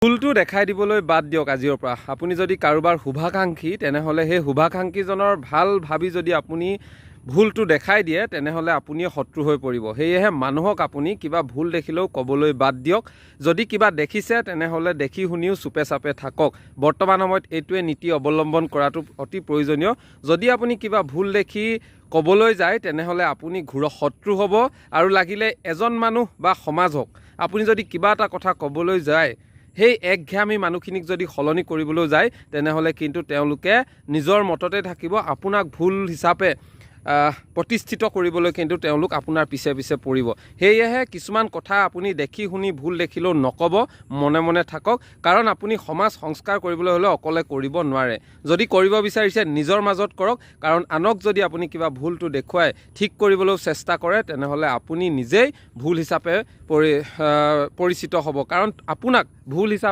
ভুলটো দেখাই দিবলৈ বাদ দিয়ক আজিৰ পৰা। আপুনি যদি কাৰোবাৰ শুভাকাংক্ষী তেনেহ'লে সেই শুভাকাংক্ষীজনৰ ভাল ভাবি যদি আপুনি ভুলটো দেখাই দিয়ে তেনেহ'লে আপুনিয়ে শত্ৰু হৈ পৰিব। সেয়েহে মানুহক আপুনি কিবা ভুল দেখিলেও ক'বলৈ বাদ দিয়ক। যদি কিবা দেখিছে তেনেহ'লে দেখি শুনিও চুপে চাপে থাকক। বৰ্তমান সময়ত এইটোৱে নীতি অৱলম্বন কৰাটো অতি প্ৰয়োজনীয়। যদি আপুনি কিবা ভুল দেখি ক'বলৈ যায় তেনেহ'লে আপুনি ঘূৰ শত্ৰু হ'ব। আৰু লাগিলে এজন মানুহ বা সমাজ হওক, আপুনি যদি কিবা এটা কথা ক'বলৈ যায় সেই একঘেয়ামী মানুহখিনিক যদি সলনি কৰিবলৈ যায় তেনেহ'লে কিন্তু তেওঁলোকে নিজৰ মততে থাকিব। আপোনাক ভুল হিচাপে প্ৰতিষ্ঠিত কৰিবলৈ কিন্তু তেওঁলোক আপোনাৰ পিছে পিছে পৰিব। সেয়েহে কিছুমান কথা আপুনি দেখি শুনি ভুল দেখিলেও নক'ব, মনে মনে থাকক। কাৰণ আপুনি সমাজ সংস্কাৰ কৰিবলৈ হ'লে অকলে কৰিব নোৱাৰে। যদি কৰিব বিচাৰিছে নিজৰ মাজত কৰক। কাৰণ আনক যদি আপুনি কিবা ভুলটো দেখুৱাই ঠিক কৰিবলৈও চেষ্টা কৰে তেনেহ'লে আপুনি নিজেই ভুল হিচাপে পৰিচিত হ'ব। কাৰণ আপোনাক ভুল হিচাপে